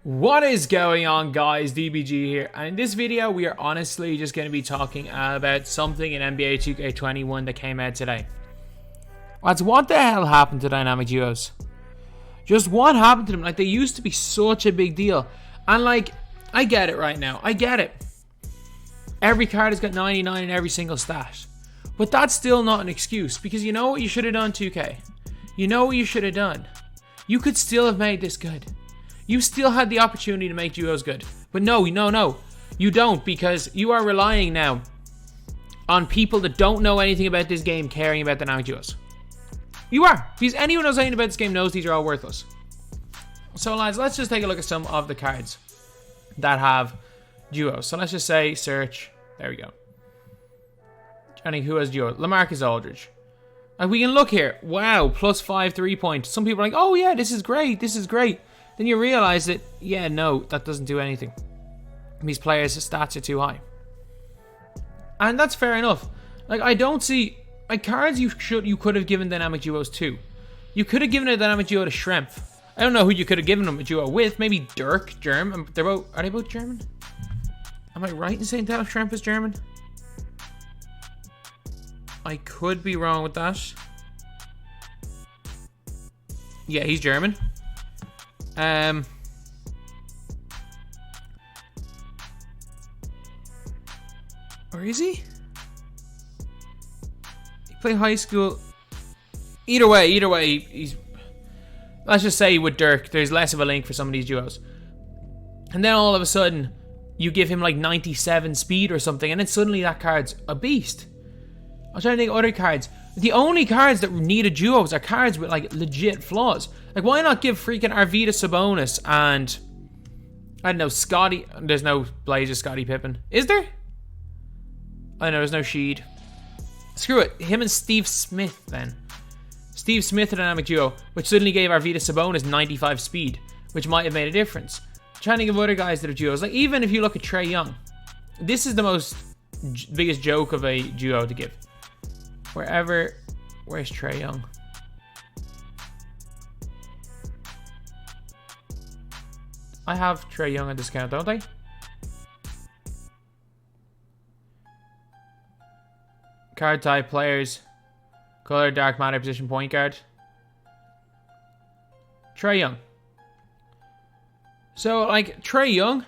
What is going on, guys? DBG here, and in this video we are honestly just going to be talking about something in NBA 2K21 that came out today. That's what the hell happened to dynamic duos. Just what happened to them? Like, they used to be such a big deal, and like, I get it right now, I get it. Every card has got 99 in every single stat, but that's still not an excuse, because you know what you should have done, 2K? You know what you should have done? You could still have made this good. You still had the opportunity to make duos good. But no, you don't, because you are relying now on people that don't know anything about this game caring about dynamic duos. You are, because anyone who knows anything about this game knows these are all worthless. So lads, let's just take a look at some of the cards that have duos. So let's just say search, there we go. Johnny, who has duo? LaMarcus Aldridge. Like, we can look here, wow, +5 3-point. Some people are like, oh yeah, this is great, this is great. Then you realize that, yeah, no, that doesn't do anything. These players' stats are too high. And that's fair enough. Like, I don't see, like, cards you could have given dynamic duos to. You could have given a dynamic duo to SCHREMPF. I don't know who you could have given them a duo with. Maybe Dirk, German. Are they both German? Am I right in saying that SCHREMPF is German? I could be wrong with that. Yeah, he's German. Where is he? He played high school. Either way, he's. Let's just say with Dirk, there's less of a link for some of these duos. And then all of a sudden, you give him like 97 speed or something, and then suddenly that card's a beast. I'm trying to think of other cards. The only cards that needed duos are cards with like legit flaws. Like, why not give freaking ARVYDAS SABONIS and I don't know, Scotty. There's no Blazer Scotty Pippen. Is there? I know there's no Sheed. Screw it. Him and Steve Smith then. Steve Smith, a dynamic duo, which suddenly gave ARVYDAS SABONIS 95 speed, which might have made a difference. I'm trying to think of other guys that have duos. Like, even if you look at TRAE Young, this is the most biggest joke of a duo to give. Where's TRAE Young? I have TRAE Young on discount, don't I? Card type, players, color, dark matter, position, point guard. TRAE Young. So, like, TRAE Young,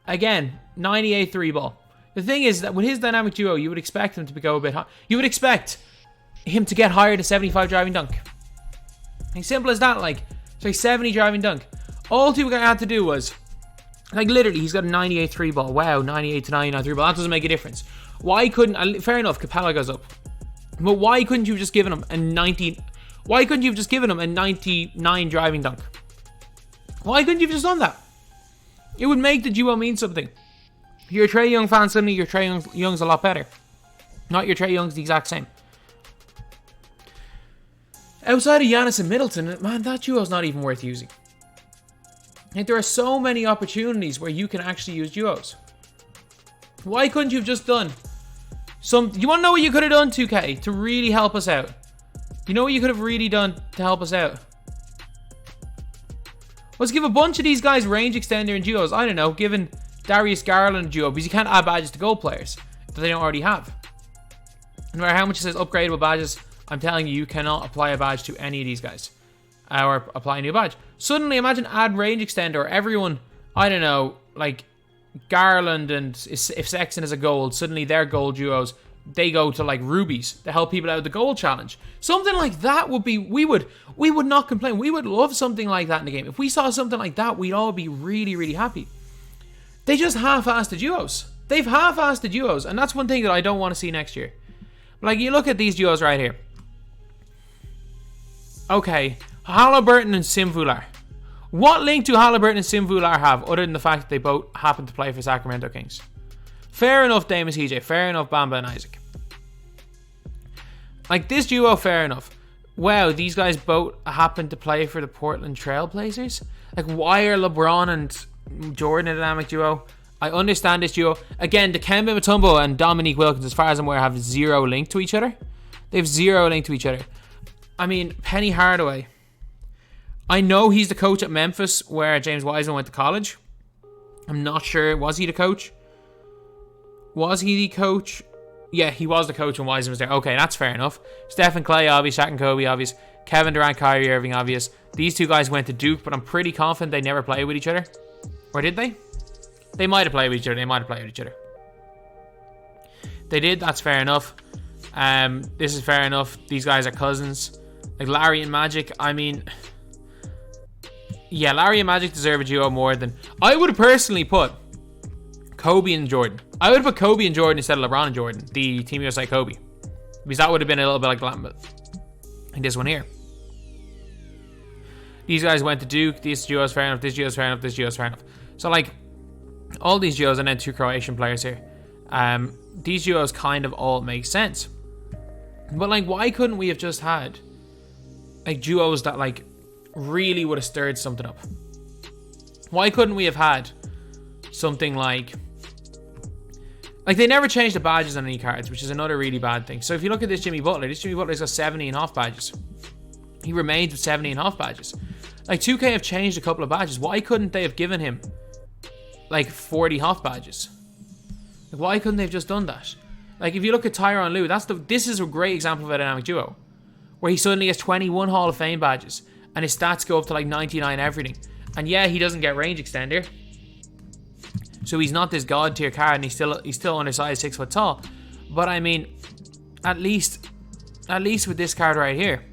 again, 98 3 ball. The thing is that with his dynamic duo, you would expect him to go a bit high. You would expect him to get higher to 75 driving dunk. As simple as that, like, so 70 driving dunk. All two guy had to do was, like, literally, he's got a 98 3 ball. Wow, 98 to 99 3 ball. That doesn't make a difference. Why couldn't, fair enough, Capella goes up. But why couldn't you have just given him a 90, why couldn't you have just given him a 99 driving dunk? Why couldn't you have just done that? It would make the duo mean something. If you're a TRAE Young fan, suddenly your TRAE Young's a lot better. Not your TRAE Young's the exact same. Outside of Giannis and Middleton, man, that duo's not even worth using. Like, there are so many opportunities where you can actually use duos. Why couldn't you have just done some... You want to know what you could have done, 2K, to really help us out? You know what you could have really done to help us out? Let's give a bunch of these guys range extender and duos. I don't know, giving DARIUS GARLAND duo, because you can't add badges to gold players that they don't already have. No matter how much it says upgradable badges, I'm telling you, you cannot apply a badge to any of these guys. Or apply a new badge. Suddenly, imagine add range extender, or everyone, I don't know, like Garland, and if Sexton is a gold, suddenly their gold duos, they go to like rubies to help people out with the gold challenge. Something like that would be, we would not complain. We would love something like that in the game. If we saw something like that, we'd all be really, really happy. They just half-assed the duos. They've half-assed the duos, and that's one thing that I don't want to see next year. Like, you look at these duos right here. Okay, Halliburton and Simvular. What link do Halliburton and Simvular have other than the fact that they both happen to play for Sacramento Kings? Fair enough, Damus EJ. Fair enough, Bamba and Isaac. Like, this duo, fair enough. Wow, these guys both happen to play for the Portland Trail Blazers? Like, why are LeBron and Jordan a dynamic duo? I understand this duo. Again, Dikembe Mutombo and Dominique Wilkins, as far as I'm aware, have zero link to each other. They have zero link to each other. I mean, Penny Hardaway. I know he's the coach at Memphis where James Wiseman went to college. I'm not sure. Was he the coach? Was he the coach? Yeah, he was the coach when Wiseman was there. Okay, that's fair enough. Stephen Clay, obvious. Shaq and Kobe, obvious. Kevin Durant, Kyrie Irving, obvious. These two guys went to Duke, but I'm pretty confident they never played with each other. Or did they? They might have played with each other. They might have played with each other. They did. That's fair enough. This is fair enough. These guys are cousins. Like Larry and Magic. I mean, yeah, Larry and Magic deserve a duo more than... I would have personally put Kobe and Jordan. I would have put Kobe and Jordan instead of LeBron and Jordan. The Team USA Kobe. Because that would have been a little bit like this one here. These guys went to Duke. This duo is fair enough. This duo is fair enough. This duo is fair enough. So, like, all these duos and then two Croatian players here. These duos kind of all make sense. But, like, why couldn't we have just had, like, duos that, like, really would have stirred something up? Why couldn't we have had something like... Like, they never changed the badges on any cards, which is another really bad thing. So, if you look at this Jimmy Butler's got 70.5 badges. He remains with 70.5 badges. Like, 2K have changed a couple of badges. Why couldn't they have given him, like, 40 Hoff badges? Like, why couldn't they have just done that? Like, if you look at Tyronn Lue, this is a great example of a dynamic duo. Where he suddenly has 21 Hall of Fame badges. And his stats go up to, like, 99 everything. And yeah, he doesn't get range extender. So he's not this god tier card, and he's still undersized, 6 foot tall. But I mean, at least with this card right here,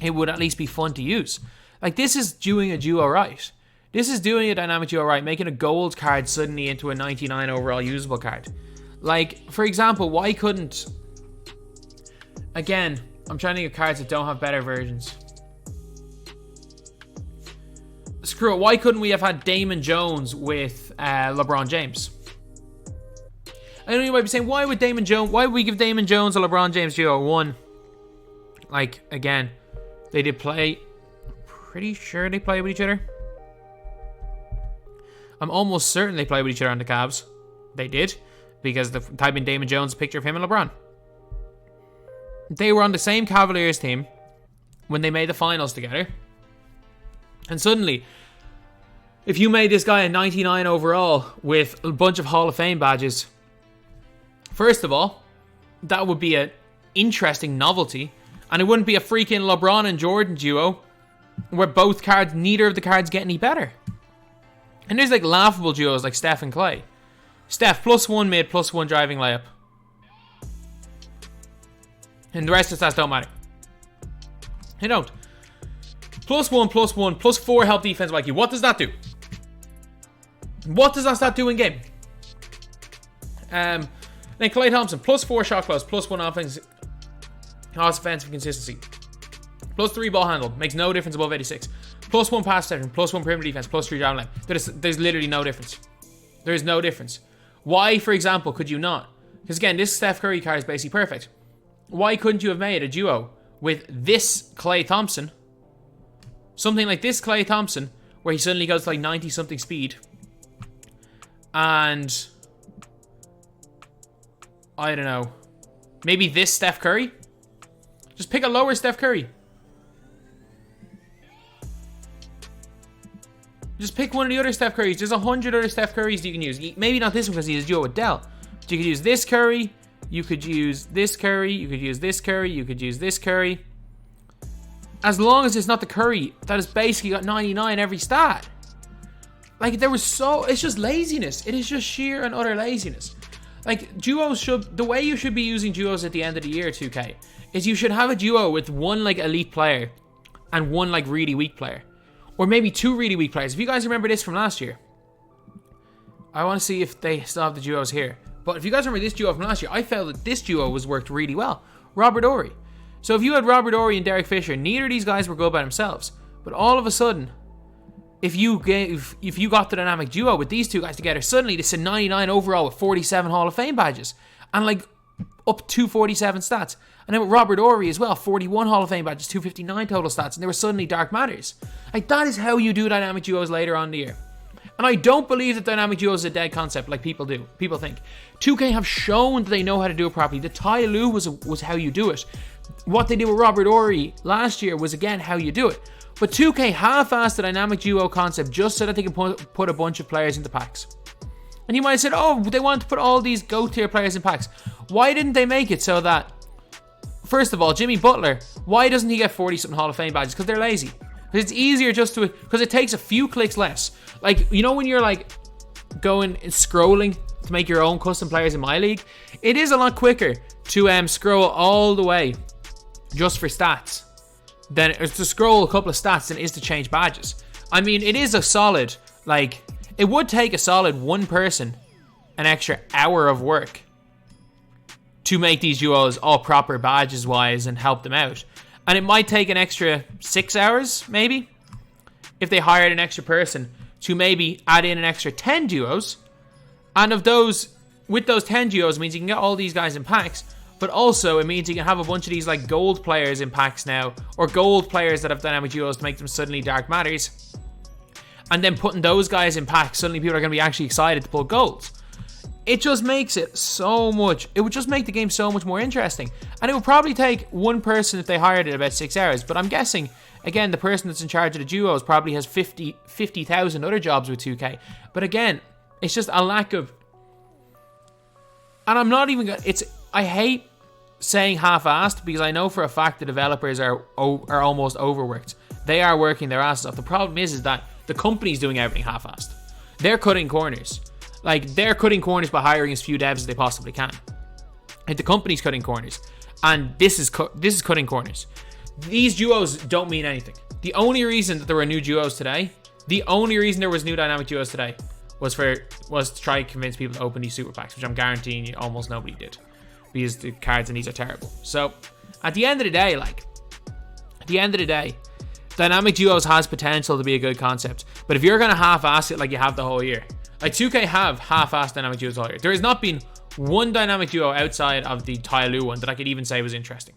it would at least be fun to use. Like, this is doing a duo right. This is doing a dynamic duo right, making a gold card suddenly into a 99 overall usable card. Like, for example, why couldn't... Again, I'm trying to get cards that don't have better versions. Screw it, why couldn't we have had Damon Jones with LeBron James? I know you might be saying, why would we give Damon Jones a LeBron James duo? One, like, again, they did play... Pretty sure they play with each other. I'm almost certain they play with each other on the Cavs. They did, because the type in Damon Jones, picture of him and LeBron. They were on the same Cavaliers team when they made the finals together. And suddenly, if you made this guy a 99 overall with a bunch of Hall of Fame badges, first of all, that would be an interesting novelty. And it wouldn't be a freaking LeBron and Jordan duo where neither of the cards get any better. And there's like laughable duos like Steph and Clay. Steph, +1 mid, +1 driving layup. And the rest of the stats don't matter. They don't. +1, +1, +4 help defense IQ. What does that do? What does that stat do in game? Then Klay Thompson, +4 shot close, +1 offensive consistency. +3 ball handle, makes no difference above 86. +1 pass protection, +1 perimeter defense, +3 driving lane. There's literally no difference. There is no difference. Why, for example, could you not? Because again, this Steph Curry card is basically perfect. Why couldn't you have made a duo with this Klay Thompson? Something like this Klay Thompson, where he suddenly goes to like 90-something speed. And... I don't know. Maybe this Steph Curry? Just pick a lower Steph Curry. Just pick one of the other Steph Currys. There's 100 other Steph Currys you can use. Maybe not this one because he's a duo with Dell. But you could use this Curry. You could use this Curry. You could use this Curry. You could use this Curry. As long as it's not the Curry that has basically got 99 every stat. Like, it's just laziness. It is just sheer and utter laziness. Like, duos the way you should be using duos at the end of the year, 2K, is you should have a duo with one, like, elite player and one, like, really weak player. Or maybe two really weak players. If you guys remember this from last year. I want to see if they still have the duos here. But if you guys remember this duo from last year, I felt that this duo worked really well. Robert Horry. So if you had Robert Horry and Derek Fisher, neither of these guys were good by themselves. But all of a sudden, if you got the dynamic duo with these two guys together, suddenly this is a 99 overall with 47 Hall of Fame badges. And like up 247 stats. And then with Robert Horry as well, 41 Hall of Fame badges, 259 total stats. And they were suddenly dark matters. Like, that is how you do dynamic duos later on in the year. And I don't believe that dynamic duos is a dead concept like people do. People think. 2K have shown that they know how to do it properly. The Ty Lue was how you do it. What they did with Robert Horry last year was, again, how you do it. But 2K half-assed the dynamic duo concept just so that they can put a bunch of players into packs. And you might have said, oh, they want to put all these GOAT tier players in packs. Why didn't they make it so that, first of all, Jimmy Butler, why doesn't he get 40-something Hall of Fame badges? Because they're lazy. Because it's easier just to, because it takes a few clicks less. Like, you know when you're like going and scrolling to make your own custom players in my league? It is a lot quicker to scroll all the way just for stats than to scroll a couple of stats than it is to change badges. I mean, it is a solid, like, it would take a solid one person an extra hour of work to make these duos all proper badges wise and help them out. And it might take an extra 6 hours, maybe, if they hired an extra person to maybe add in an extra 10 duos. And of those, with those 10 duos, it means you can get all these guys in packs, but also it means you can have a bunch of these like gold players in packs now, or gold players that have dynamic duos to make them suddenly dark matters. And then putting those guys in packs, suddenly people are going to be actually excited to pull golds. It just makes it so much, it would just make the game so much more interesting. And it would probably take one person if they hired it about 6 hours. But I'm guessing, again, the person that's in charge of the duos probably has 50,000 other jobs with 2K. But again, it's just a lack of, and I'm not even gonna, I hate saying half-assed because I know for a fact the developers are almost overworked. They are working their asses off. The problem is that the company's doing everything half-assed. They're cutting corners. Like, they're cutting corners by hiring as few devs as they possibly can. Like, the company's cutting corners. And this is cutting corners. These duos don't mean anything. The only reason that there were new duos today, the only reason there was new dynamic duos today was to try and convince people to open these super packs, which I'm guaranteeing you almost nobody did. Because the cards in these are terrible. So, at the end of the day, dynamic duos has potential to be a good concept. But if you're going to half-ass it like you have the whole year, like 2K have half-assed dynamic duos all year. There has not been one dynamic duo outside of the Tyloo one that I could even say was interesting.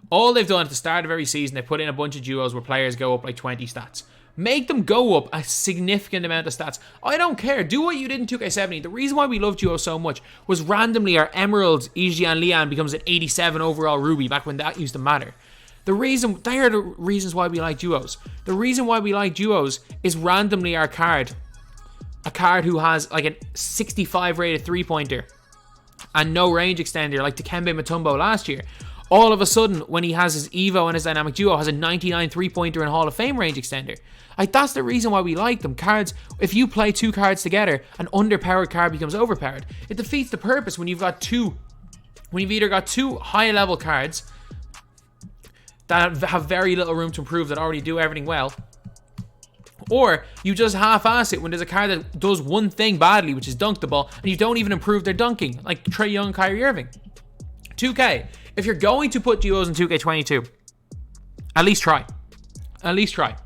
All they've done at the start of every season, they put in a bunch of duos where players go up like 20 stats. Make them go up a significant amount of stats. I don't care. Do what you did in 2K17. The reason why we loved duos so much was randomly our Emeralds, EG and Leon becomes an 87 overall Ruby back when that used to matter. They are the reasons why we like duos. The reason why we like duos is randomly our card. A card who has like a 65 rated 3-pointer and no range extender like Dikembe Mutombo last year. All of a sudden, when he has his Evo and his dynamic duo, has a 99 3-pointer and Hall of Fame range extender. Like, that's the reason why we like them. Cards, if you play two cards together, an underpowered card becomes overpowered. It defeats the purpose when you've either got two high-level cards that have very little room to improve, that already do everything well, or you just half-ass it when there's a card that does one thing badly, which is dunk the ball, and you don't even improve their dunking, like TRAE Young, Kyrie Irving. 2K, if you're going to put duos in 2K22, at least try. At least try.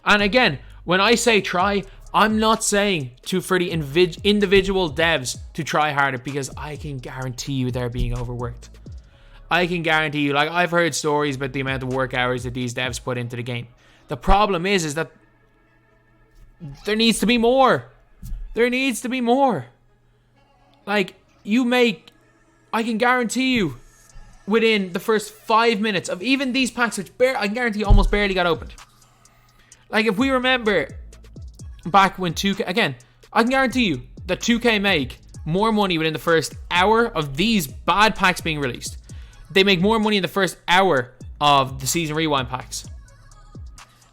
And again, when I say try, I'm not saying for the individual devs to try harder, because I can guarantee you they're being overworked. I can guarantee you, like, I've heard stories about the amount of work hours that these devs put into the game. The problem is that there needs to be more. There needs to be more. Like, I can guarantee you, within the first 5 minutes of even these packs, which I can guarantee almost barely got opened. Like, if we remember back when 2K, again, I can guarantee you that 2K make more money within the first hour of these bad packs being released. They make more money in the first hour of the season rewind packs.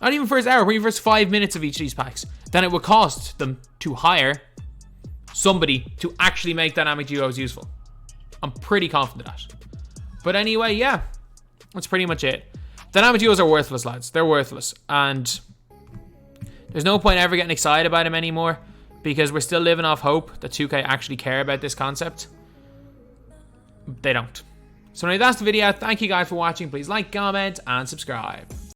Not even first hour, but even first 5 minutes of each of these packs, than it would cost them to hire somebody to actually make dynamic duos useful. I'm pretty confident of that. But anyway, yeah, that's pretty much it. Dynamic duos are worthless, lads. They're worthless. And there's no point ever getting excited about them anymore, because we're still living off hope that 2K actually care about this concept. They don't. So anyway, that's the video. Thank you guys for watching. Please like, comment, and subscribe.